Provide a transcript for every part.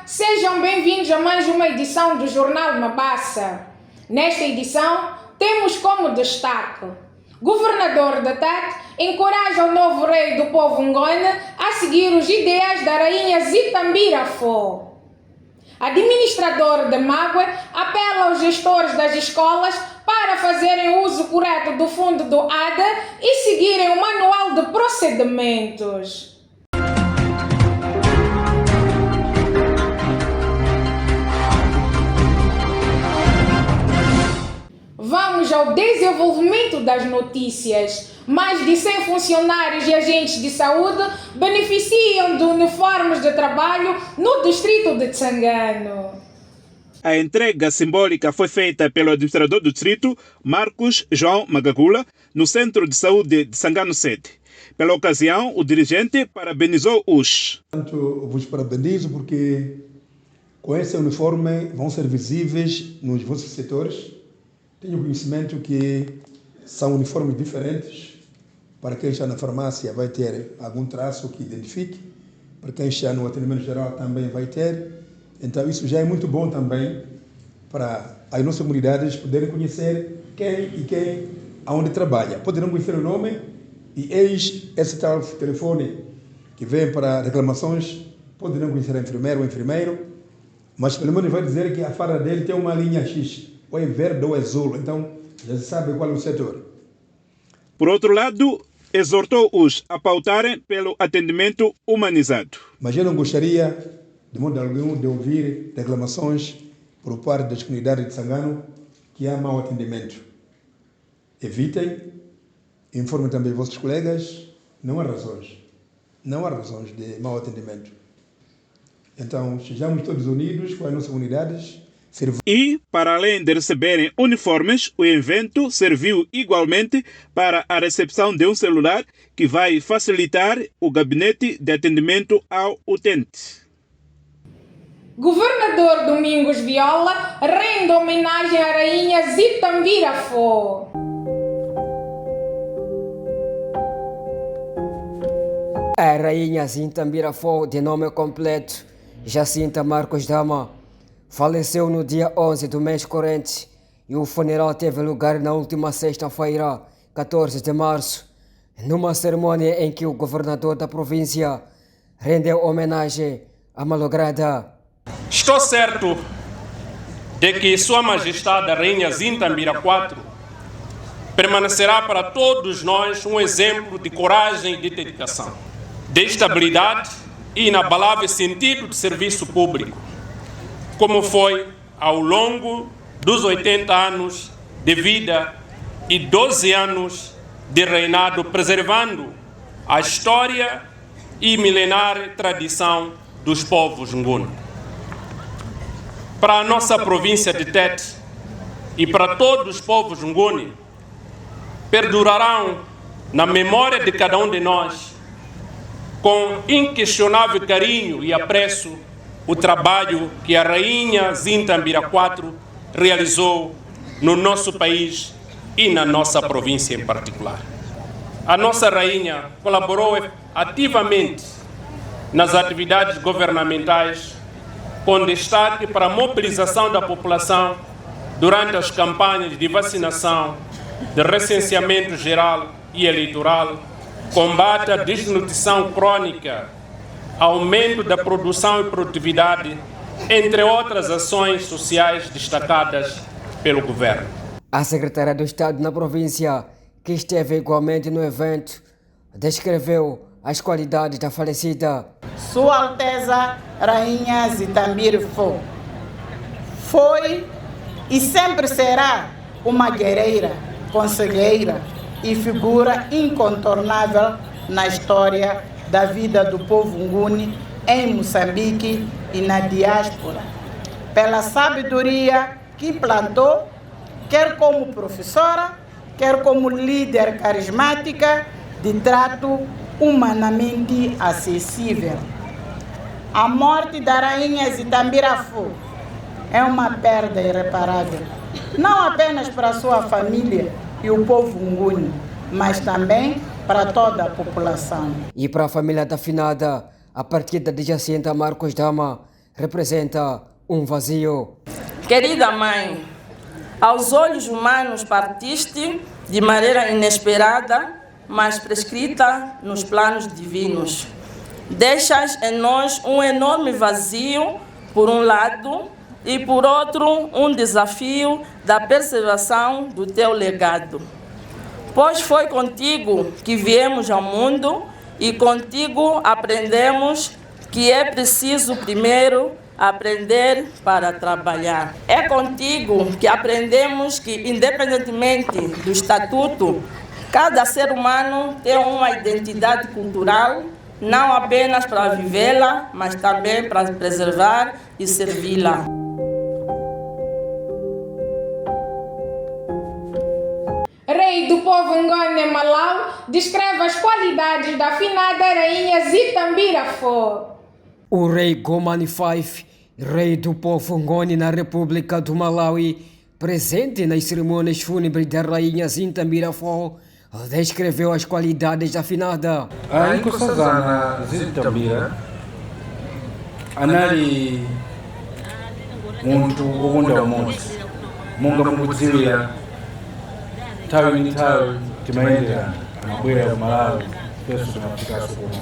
sejam bem-vindos a mais uma edição do Jornal Mabassa. Nesta edição, temos como destaque: Governador da Tete encoraja o novo rei do povo Ngoni a seguir os ideais da rainha Zitambira Fo. Administrador de Mague apela aos gestores das escolas para fazerem uso correto do fundo do ADA e seguirem o manual de procedimentos. Vamos ao desenvolvimento das notícias. Mais de 100 funcionários e agentes de saúde beneficiam de uniformes de trabalho no distrito de Tsangano. A entrega simbólica foi feita pelo administrador do distrito, Marcos João Magagula, no Centro de Saúde de Tsangano Sede. Pela ocasião, o dirigente parabenizou os. Portanto, vos parabenizo porque com esse uniforme vão ser visíveis nos vossos setores. Tenho conhecimento que são uniformes diferentes. Para quem está na farmácia vai ter algum traço que identifique. Para quem está no atendimento geral também vai ter. Então isso já é muito bom também para as nossas comunidades poderem conhecer quem aonde trabalha. Poderão conhecer o nome e eis esse tal telefone que vem para reclamações. Poderão conhecer a enfermeira ou enfermeiro, mas pelo menos vai dizer que a farda dele tem uma linha X. Ou é verde ou é azul, então já se sabe qual é o setor. Por outro lado, exortou-os a pautarem pelo atendimento humanizado. Mas eu não gostaria, de modo algum, de ouvir reclamações por parte das comunidades de Tsangano que há mau atendimento. Evitem, informem também os vossos colegas, não há razões de mau atendimento. Então, sejamos todos unidos com as nossas comunidades. E, para além de receberem uniformes, o evento serviu igualmente para a recepção de um celular que vai facilitar o gabinete de atendimento ao utente. Governador Domingos Viola rende homenagem à rainha Zitambira Fo. A rainha Zitambira Fo, de nome completo Jacinta Marcos Dama, faleceu no dia 11 do mês corrente e o funeral teve lugar na última sexta-feira, 14 de março, numa cerimônia em que o governador da província rendeu homenagem à malograda. Estou certo de que Sua Majestade a Rainha Zitambira IV permanecerá para todos nós um exemplo de coragem e de dedicação, de estabilidade e inabalável sentido de serviço público, como foi ao longo dos 80 anos de vida e 12 anos de reinado, preservando a história e milenar tradição dos povos Ngoni. Para a nossa província de Tete e para todos os povos Ngoni, perdurarão na memória de cada um de nós, com inquestionável carinho e apreço, o trabalho que a rainha Zitambira IV realizou no nosso país e na nossa província em particular. A nossa rainha colaborou ativamente nas atividades governamentais, com destaque para a mobilização da população durante as campanhas de vacinação, de recenseamento geral e eleitoral, combate à desnutrição crônica, aumento da produção e produtividade, entre outras ações sociais destacadas pelo governo. A secretária do Estado na província, que esteve igualmente no evento, descreveu as qualidades da falecida. Sua Alteza Rainha Zitambira Fo foi e sempre será uma guerreira, conselheira e figura incontornável na história da vida do povo Ngoni em Moçambique e na diáspora, pela sabedoria que plantou, quer como professora, quer como líder carismática de trato humanamente acessível. A morte da rainha Zitambira Fo é uma perda irreparável, não apenas para a sua família e o povo Ngoni, mas também para toda a população. E para a família da finada, a partida de Jacinta Marcos Dama representa um vazio. Querida mãe, aos olhos humanos partiste de maneira inesperada, mas prescrita nos planos divinos. Deixas em nós um enorme vazio, por um lado, e por outro, um desafio da preservação do teu legado. Pois foi contigo que viemos ao mundo e contigo aprendemos que é preciso primeiro aprender para trabalhar. É contigo que aprendemos que, independentemente do estatuto, cada ser humano tem uma identidade cultural, não apenas para vivê-la, mas também para preservar e servi-la. Rei do povo Ngone Malau descreve as qualidades da afinada rainha Zitambira Fo. O rei Gomani Five, rei do povo Ngoni na República do Malawi, presente nas cerimônias fúnebres da rainha Zitambira Fo, descreveu as qualidades da afinada. A Inkosazana Zitambira anali muntu wokunda umodzi monga mukudziwira nthawi ndi nthawi timayendera amabwera ku Malawi penso timafikaso kunoso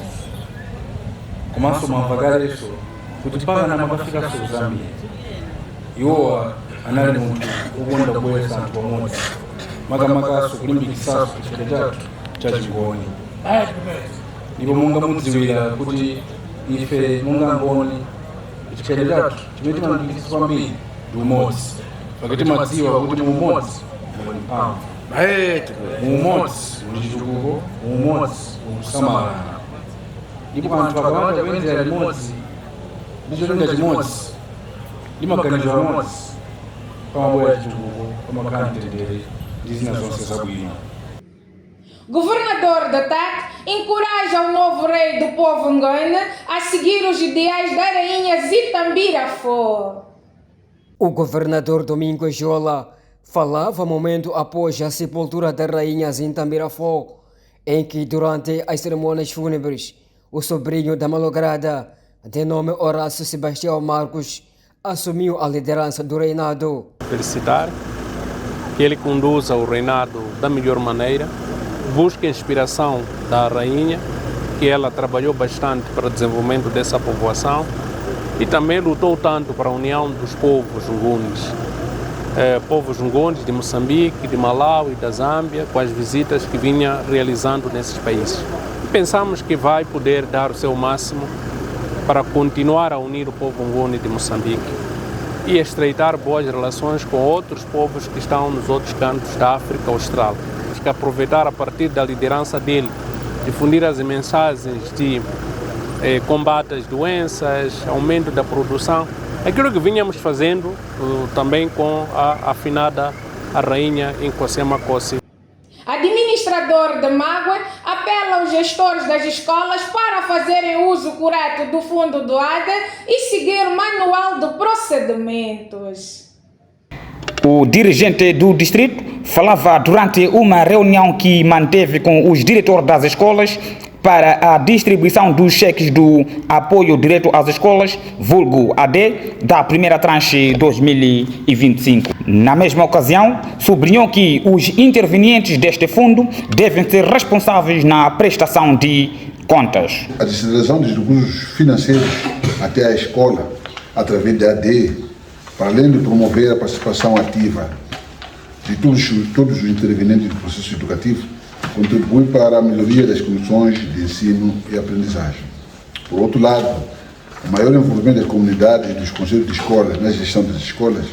komanso mwamvakalenso kuti pana makafikaso ku Zambia. Iwowa anali munthu wokunda kubweretsa anthu pamodzi makamakaso kulimbikisaso chikhalidwe chathu cha Chingoni. Ndipo monga mudziwira kuti ife monga Ngoni chikhalidwe chathu chimene timalimbikitsa kwambiri ndi umodzi, pakuti timadziwa kuti mu umodzi muli mphamvu, mu umodzi muli chitukuko, mu umodzi muli kusamalana. Ndipo anthu akawanda kuyendera limodzi ndi cholinga chimodzi ndi maganizo amodzi, pamabwera chitukuko, pamakhala mtendere ndi zina zonse zabwino. Governador da TAT encoraja o novo rei do povo Ngone a seguir os ideais da rainha Zitambira Fo. O governador Domingos Jola falava momento após a sepultura da rainha Zitambira Fo, em que durante as cerimônias fúnebres o sobrinho da malograda, de nome Horácio Sebastião Marcos, assumiu a liderança do reinado. Felicitar que ele conduza o reinado da melhor maneira, busque a inspiração da rainha, que ela trabalhou bastante para o desenvolvimento dessa povoação e também lutou tanto para a união dos povos ngones de Moçambique, de Malawi, da Zâmbia, com as visitas que vinha realizando nesses países. E pensamos que vai poder dar o seu máximo para continuar a unir o povo ngone de Moçambique e estreitar boas relações com outros povos que estão nos outros cantos da África Austral. Temos que aproveitar a partir da liderança dele, difundir as mensagens de combate às doenças, aumento da produção, aquilo que vinhamos fazendo também com a afinada a rainha Nkosema Kossi. Administrador de Mágoa apela aos gestores das escolas para fazerem uso correto do fundo doado e seguir o manual de procedimentos. O dirigente do distrito falava durante uma reunião que manteve com os diretores das escolas para a distribuição dos cheques do apoio direto às escolas, vulgo AD, da primeira tranche 2025. Na mesma ocasião, sublinhou que os intervenientes deste fundo devem ser responsáveis na prestação de contas. A distribuição dos recursos financeiros até a escola, através da AD, para além de promover a participação ativa de todos os intervenientes do processo educativo, contribui para a melhoria das condições de ensino e aprendizagem. Por outro lado, o maior envolvimento das comunidades e dos conselhos de escolas na gestão das escolas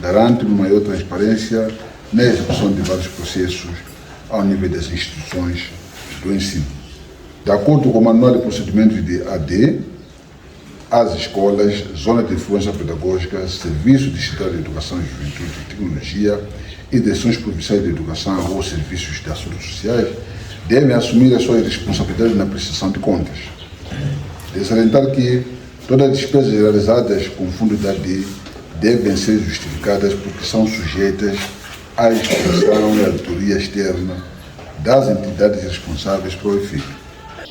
garante uma maior transparência na execução de vários processos ao nível das instituições do ensino. De acordo com o Manual de Procedimentos de AD, as escolas, zonas de influência pedagógica, serviços distritais de educação e juventude e tecnologia, e direções provinciais de educação ou serviços de assuntos sociais devem assumir as suas responsabilidades na prestação de contas. De salientar que todas as despesas realizadas com o fundo da AD devem ser justificadas porque são sujeitas à inspeção e auditoria externa das entidades responsáveis pelo efeito.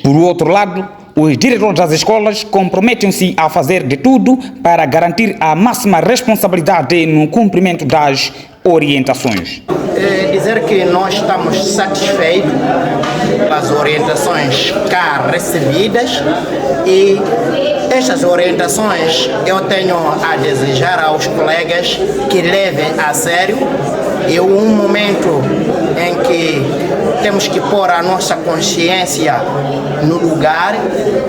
Por outro lado, Os diretores das escolas comprometem-se a fazer de tudo para garantir a máxima responsabilidade no cumprimento das orientações. Dizer que nós estamos satisfeitos pelas orientações cá recebidas e estas orientações eu tenho a desejar aos colegas que levem a sério. É um momento em que temos que pôr a nossa consciência no lugar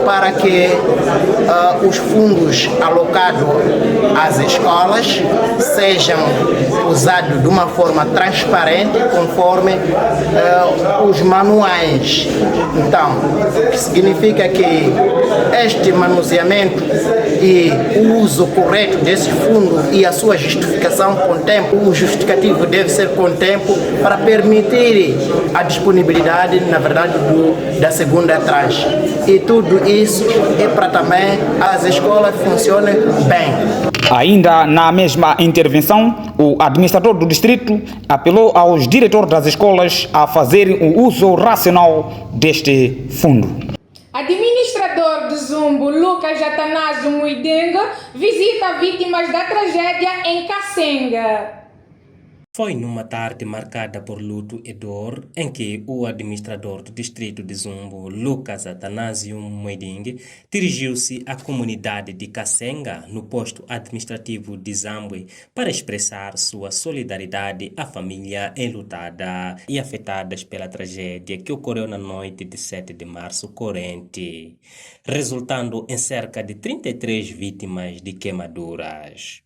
para que os fundos alocados às escolas sejam usados de uma forma transparente, conforme os manuais. Então, significa que este manuseamento e o uso correto desse fundo e a sua justificação com o tempo, o justificativo deve ser com o tempo para permitir a disponibilidade, na verdade, da segunda tranche. E tudo isso é para também as escolas funcionem bem. Ainda na mesma intervenção, o administrador do distrito apelou aos diretores das escolas a fazerem o uso racional deste fundo. Administrador de Zumbo, Lucas Atanásio Muidenga, visita vítimas da tragédia em Kasenga. Foi numa tarde marcada por luto e dor em que o administrador do distrito de Zumbo, Lucas Atanásio Muidenga, dirigiu-se à comunidade de Kasenga, no posto administrativo de Zambwe, para expressar sua solidariedade à família enlutada e afetadas pela tragédia que ocorreu na noite de 7 de março corrente, resultando em cerca de 33 vítimas de queimaduras.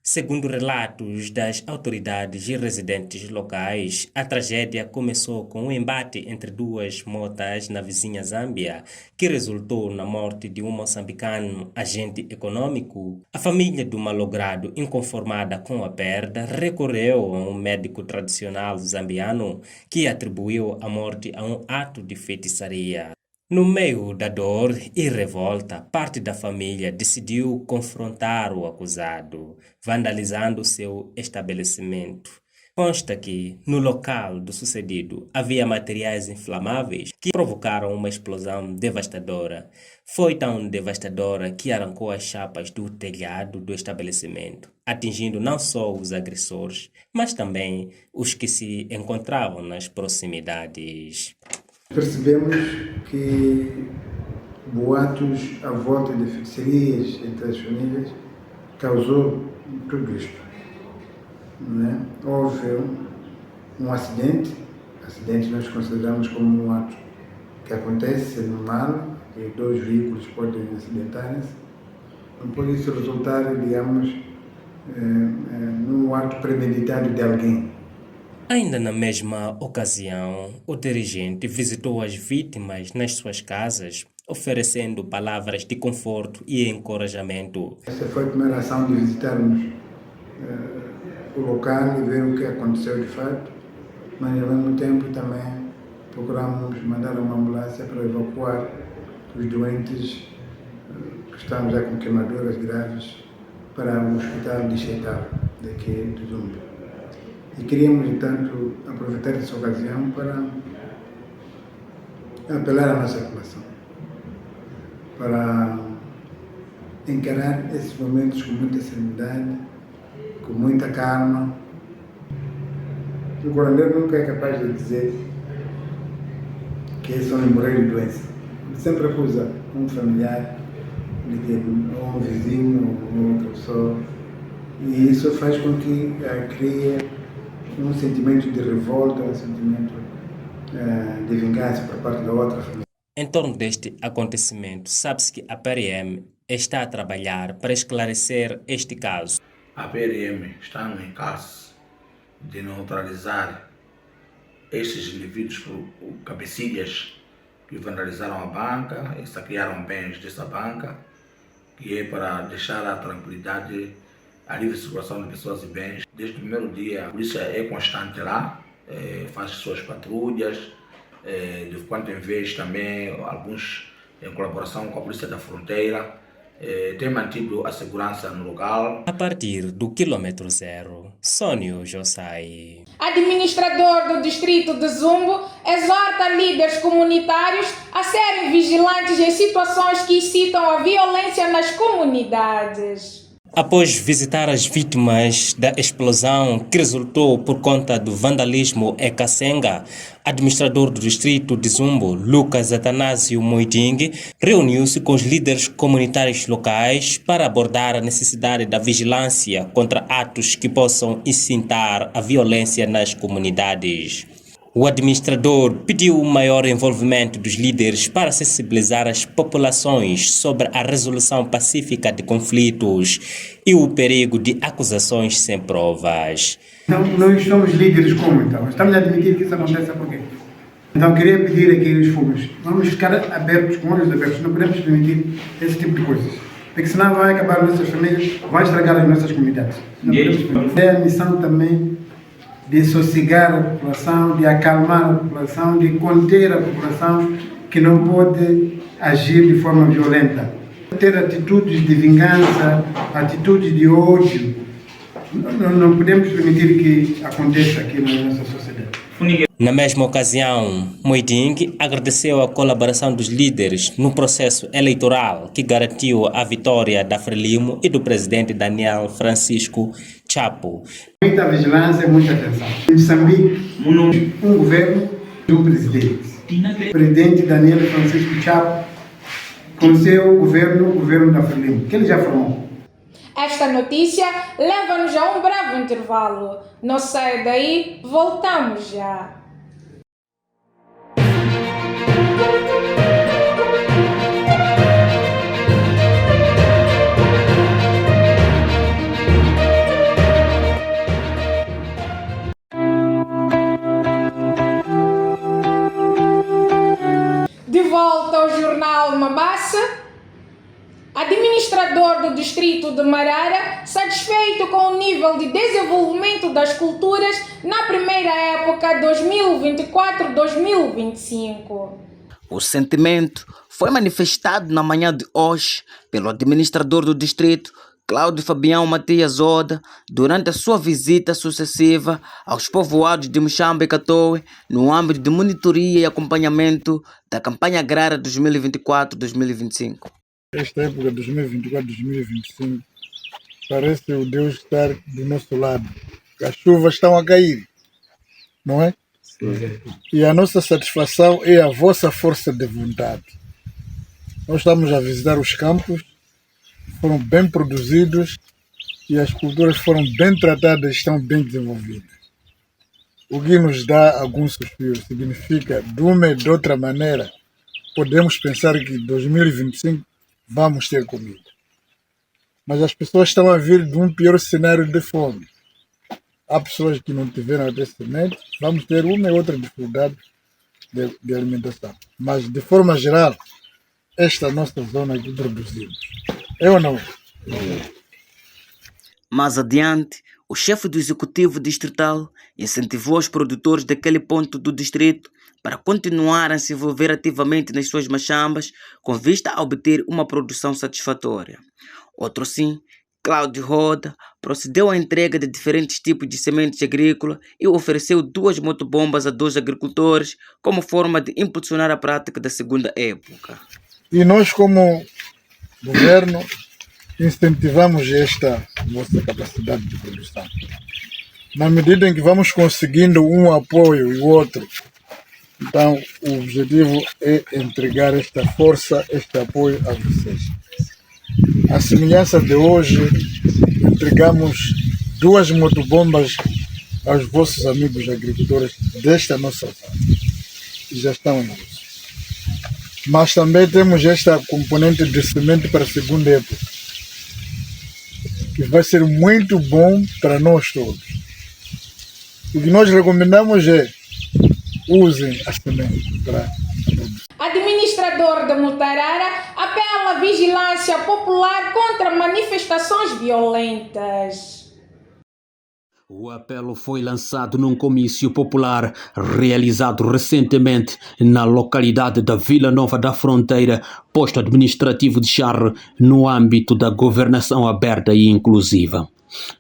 Segundo relatos das autoridades e residentes locais, a tragédia começou com um embate entre duas motas na vizinha Zâmbia, que resultou na morte de um moçambicano agente econômico. A família do malogrado, inconformada com a perda, recorreu a um médico tradicional zambiano que atribuiu a morte a um ato de feitiçaria. No meio da dor e revolta, parte da família decidiu confrontar o acusado, vandalizando seu estabelecimento. Consta que, no local do sucedido, havia materiais inflamáveis que provocaram uma explosão devastadora. Foi tão devastadora que arrancou as chapas do telhado do estabelecimento, atingindo não só os agressores, mas também os que se encontravam nas proximidades. Percebemos que boatos à volta de feitiçarias entre as famílias causou tudo isto. Não é? Houve um acidente nós consideramos como um ato que acontece normal, que dois veículos podem acidentarem-se, não pode isso resultar, digamos, num ato premeditado de alguém. Ainda na mesma ocasião, o dirigente visitou as vítimas nas suas casas, oferecendo palavras de conforto e encorajamento. Essa foi a primeira ação de visitarmos o local e ver o que aconteceu de fato, mas ao mesmo tempo também procuramos mandar uma ambulância para evacuar os doentes que estão já com queimaduras graves para o hospital de Chetal, daqui de Zumbi. E queríamos, entanto, aproveitar essa ocasião para apelar à nossa população, para encarar esses momentos com muita serenidade, com muita calma. O curandeiro nunca é capaz de dizer que eles vão morrer de doença. Sempre acusa um familiar, ou um vizinho, ou outra pessoa, e isso faz com que crie um sentimento de revolta, um sentimento de vingança por parte da outra família. Em torno deste acontecimento, sabe-se que a PRM está a trabalhar para esclarecer este caso. A PRM está no encalço de neutralizar estes indivíduos cabecilhas que vandalizaram a banca e saquearam bens dessa banca, que é para deixar a tranquilidade, a livre circulação de pessoas e bens. Desde o primeiro dia, a polícia é constante lá, faz suas patrulhas, de quando em vez também, alguns em colaboração com a Polícia da Fronteira, tem mantido a segurança no local. A partir do quilômetro zero, Sônio Josai. Administrador do distrito de Zumbo exorta líderes comunitários a serem vigilantes vigilantes em situações que incitam a violência nas comunidades. Após visitar as vítimas da explosão que resultou por conta do vandalismo em Kasenga, administrador do distrito de Zumbo, Lucas Atanásio Moiding, reuniu-se com os líderes comunitários locais para abordar a necessidade da vigilância contra atos que possam incitar a violência nas comunidades. O administrador pediu o maior envolvimento dos líderes para sensibilizar as populações sobre a resolução pacífica de conflitos e o perigo de acusações sem provas. Então, nós somos líderes como então? Estamos a admitir que isso aconteça por quê? Então, queria pedir aqui os fogos, vamos ficar abertos, com olhos abertos, não podemos permitir esse tipo de coisas. Porque senão vai acabar nossas famílias, vai estragar as nossas comunidades. Não podemos permitir. É a missão também de sossegar a população, de acalmar a população, de conter a população que não pode agir de forma violenta. Ter atitudes de vingança, atitudes de ódio, não podemos permitir que aconteça aqui na nossa sociedade. Na mesma ocasião, Moiding agradeceu a colaboração dos líderes no processo eleitoral que garantiu a vitória da Frelimo e do presidente Daniel Francisco Chapo. Muita vigilância, muita atenção. Em Moçambique, um governo e um presidente. O presidente Daniel Francisco Chapo, com o seu governo, o governo da Frelimo, que ele já formou. Esta notícia leva-nos a um breve intervalo. Não saia daí, voltamos já. De volta ao jornal Mabassa. Administrador do distrito de Marara, satisfeito com o nível de desenvolvimento das culturas na primeira época 2024-2025. O sentimento foi manifestado na manhã de hoje pelo administrador do distrito, Cláudio Fabião Matias Oda, durante a sua visita sucessiva aos povoados de Muxamba e Catoe, no âmbito de monitoria e acompanhamento da campanha agrária 2024-2025. Esta época 2024-2025 parece o Deus estar do nosso lado. As chuvas estão a cair, não é? Sim. E a nossa satisfação é a vossa força de vontade. Nós estamos a visitar os campos, foram bem produzidos e as culturas foram bem tratadas e estão bem desenvolvidas. O que nos dá algum suspiro significa, de uma e de outra maneira, podemos pensar que 2025 vamos ter comida. Mas as pessoas estão a vir de um pior cenário de fome. Há pessoas que não tiveram até semente, vamos ter uma e outra dificuldade de alimentação. Mas, de forma geral, esta é a nossa zona que produzimos. É ou não é? Mais adiante, o chefe do executivo distrital incentivou os produtores daquele ponto do distrito para continuar a se envolver ativamente nas suas machambas com vista a obter uma produção satisfatória. Outro sim, Cláudio Roda, procedeu à entrega de diferentes tipos de sementes agrícolas e ofereceu 2 motobombas a 2 agricultores como forma de impulsionar a prática da segunda época. E nós, como governo, incentivamos esta nossa capacidade de produção. Na medida em que vamos conseguindo um apoio e o outro, então o objetivo é entregar esta força, este apoio a vocês. A semelhança de hoje, entregamos 2 motobombas aos vossos amigos agricultores desta nossa zona, que já estão em uso. Mas também temos esta componente de semente para a segunda época, que vai ser muito bom para nós todos. O que nós recomendamos é usem a semente para Administrador de Mutarara apela à vigilância popular contra manifestações violentas. O apelo foi lançado num comício popular realizado recentemente na localidade da Vila Nova da Fronteira, posto administrativo de Charre, no âmbito da governação aberta e inclusiva.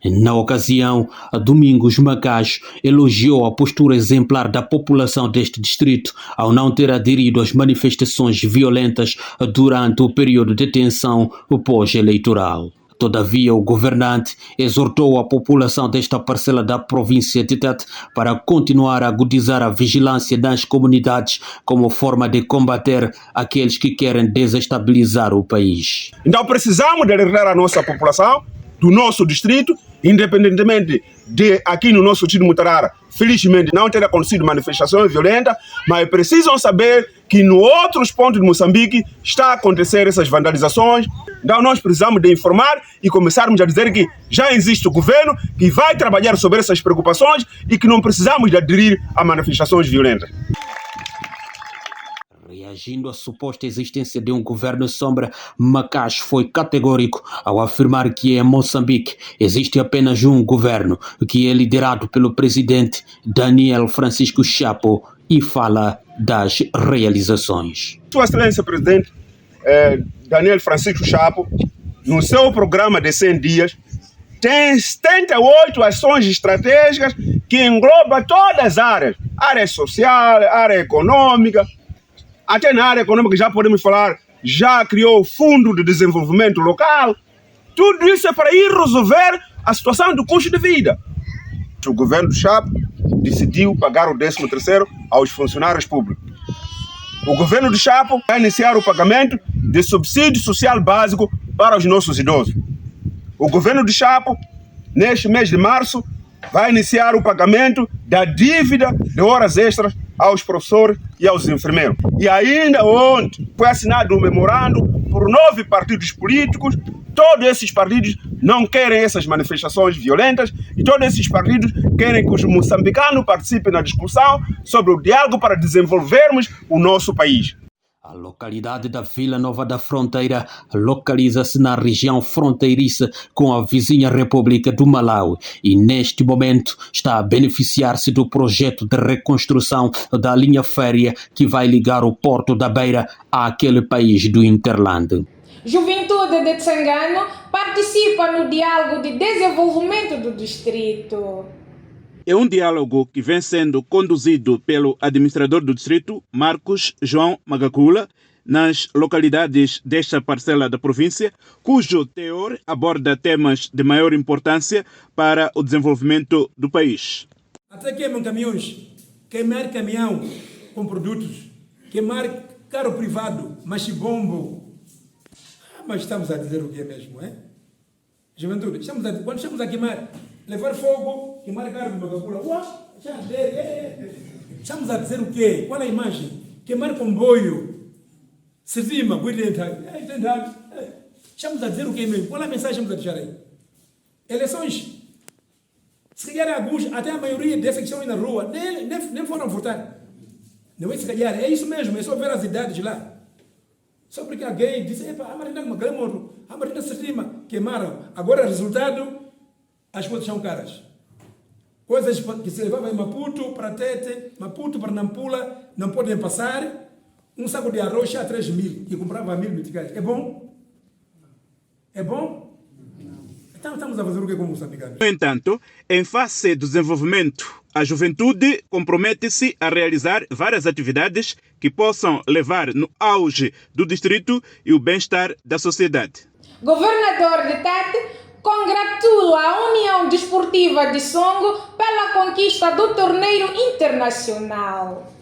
Na ocasião, Domingos Macacho elogiou a postura exemplar da população deste distrito ao não ter aderido às manifestações violentas durante o período de tensão pós-eleitoral. Todavia, o governante exortou a população desta parcela da província de Tete para continuar a agudizar a vigilância nas comunidades como forma de combater aqueles que querem desestabilizar o país. Então precisamos de alertar a nossa população do nosso distrito, independentemente de aqui no nosso distrito de Mutarara, felizmente não ter acontecido manifestações violentas, mas precisam saber que em outros pontos de Moçambique está a acontecer essas vandalizações. Então nós precisamos de informar e começarmos a dizer que já existe o governo que vai trabalhar sobre essas preocupações e que não precisamos de aderir a manifestações violentas. Reagindo à suposta existência de um governo sombra, Macacho foi categórico ao afirmar que em Moçambique existe apenas um governo, que é liderado pelo presidente Daniel Francisco Chapo, e fala das realizações. Sua Excelência Presidente Daniel Francisco Chapo, no seu programa de 100 dias, tem 78 ações estratégicas que englobam todas as áreas, área social, área econômica. Até na área econômica já podemos falar, já criou o Fundo de Desenvolvimento Local. Tudo isso é para ir resolver a situação do custo de vida. O governo do Chapo decidiu pagar o 13º aos funcionários públicos. O governo do Chapo vai iniciar o pagamento de subsídio social básico para os nossos idosos. O governo do Chapo, neste mês de março, vai iniciar o pagamento da dívida de horas extras aos professores e aos enfermeiros. E ainda ontem foi assinado um memorando por 9 partidos políticos. Todos esses partidos não querem essas manifestações violentas e todos esses partidos querem que os moçambicanos participem na discussão sobre o diálogo para desenvolvermos o nosso país. A localidade da Vila Nova da Fronteira localiza-se na região fronteiriça com a vizinha República do Malawi e neste momento está a beneficiar-se do projeto de reconstrução da linha férrea que vai ligar o Porto da Beira àquele país do Interland. Juventude de Tsangano participa no diálogo de desenvolvimento do distrito. É um diálogo que vem sendo conduzido pelo administrador do distrito, Marcos João Magacula, nas localidades desta parcela da província, cujo teor aborda temas de maior importância para o desenvolvimento do país. Até queimam caminhões, queimar caminhão com produtos, queimar carro privado, machibombo. Mas estamos a dizer o que é mesmo, é? Juventude, quando estamos a queimar, levar fogo, queimar carro de Magacula, estamos a dizer o quê? Qual é a imagem? Queimar comboio, Sivima, estamos a dizer o quê mesmo? Qual é a mensagem que estamos a deixar aí? Eleições. Se calhar alguns, até a maioria dessas que estão aí na rua, nem foram votar. Não é se calhar, é isso mesmo, é só ver as idades lá. Só porque alguém disse, a Marina Maglamoro, a Marina Sivima, queimaram. Agora, resultado, as coisas são caras. Coisas que se levavam em Maputo para Tete, Maputo para Nampula, não podem passar. Um saco de arroz a 3.000 e comprava 1.000 meticais. É bom? É bom? Então estamos a fazer o que como moçambicanos? No entanto, em face do desenvolvimento, a juventude compromete-se a realizar várias atividades que possam levar no auge do distrito e o bem-estar da sociedade. Governador de Tete congratula a União Desportiva de Songo pela conquista do torneio internacional.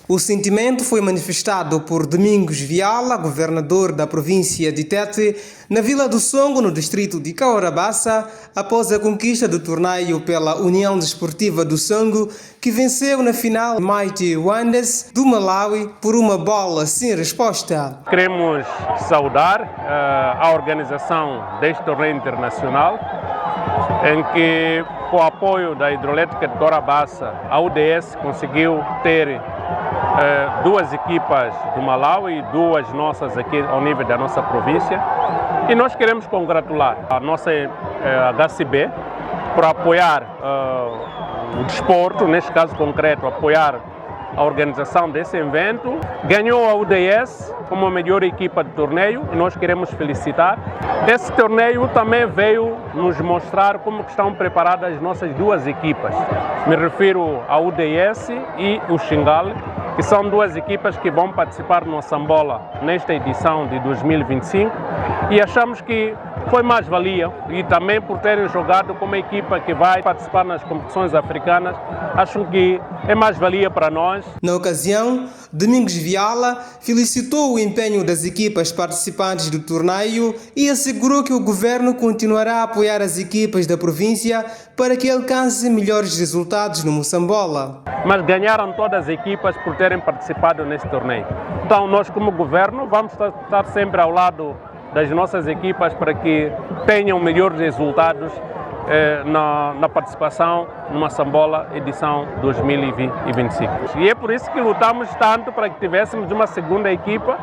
O sentimento foi manifestado por Domingos Viala, governador da província de Tete, na Vila do Songo, no distrito de Caorabassa, após a conquista do torneio pela União Desportiva do Songo, que venceu na final Mighty Wonders do Malawi por uma bola sem resposta. Queremos saudar a organização deste torneio internacional, em que, com o apoio da Hidroelétrica de Caorabassa, a UDS conseguiu ter 2 equipas do Malawi e 2 nossas aqui ao nível da nossa província. E nós queremos congratular a nossa HCB por apoiar o desporto, neste caso concreto, apoiar a organização desse evento. Ganhou a UDS como a melhor equipa do torneio e nós queremos felicitar. Esse torneio também veio nos mostrar como estão preparadas as nossas duas equipas. Me refiro à UDS e o Xingale, que são duas equipas que vão participar no Sambola nesta edição de 2025 e achamos que foi mais-valia e também por terem jogado como equipa que vai participar nas competições africanas, acho que é mais-valia para nós. Na ocasião, Domingos Viala felicitou o empenho das equipas participantes do torneio e assegurou que o governo continuará a apoiar as equipas da província para que alcancem melhores resultados no Moçambola. Mas ganharam todas as equipas por terem participado nesse torneio. Então nós como governo vamos estar sempre ao lado das nossas equipas para que tenham melhores resultados na participação numa Sambola edição 2025. E é por isso que lutamos tanto para que tivéssemos uma segunda equipa,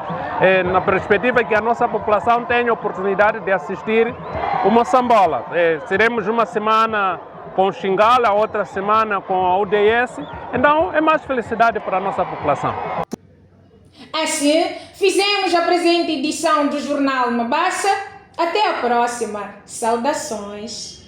na perspectiva que a nossa população tenha a oportunidade de assistir uma Sambola. Seremos uma semana com o Xingale, a outra semana com a UDS, então é mais felicidade para a nossa população. Assim, fizemos a presente edição do Jornal Mabassa. Até a próxima. Saudações.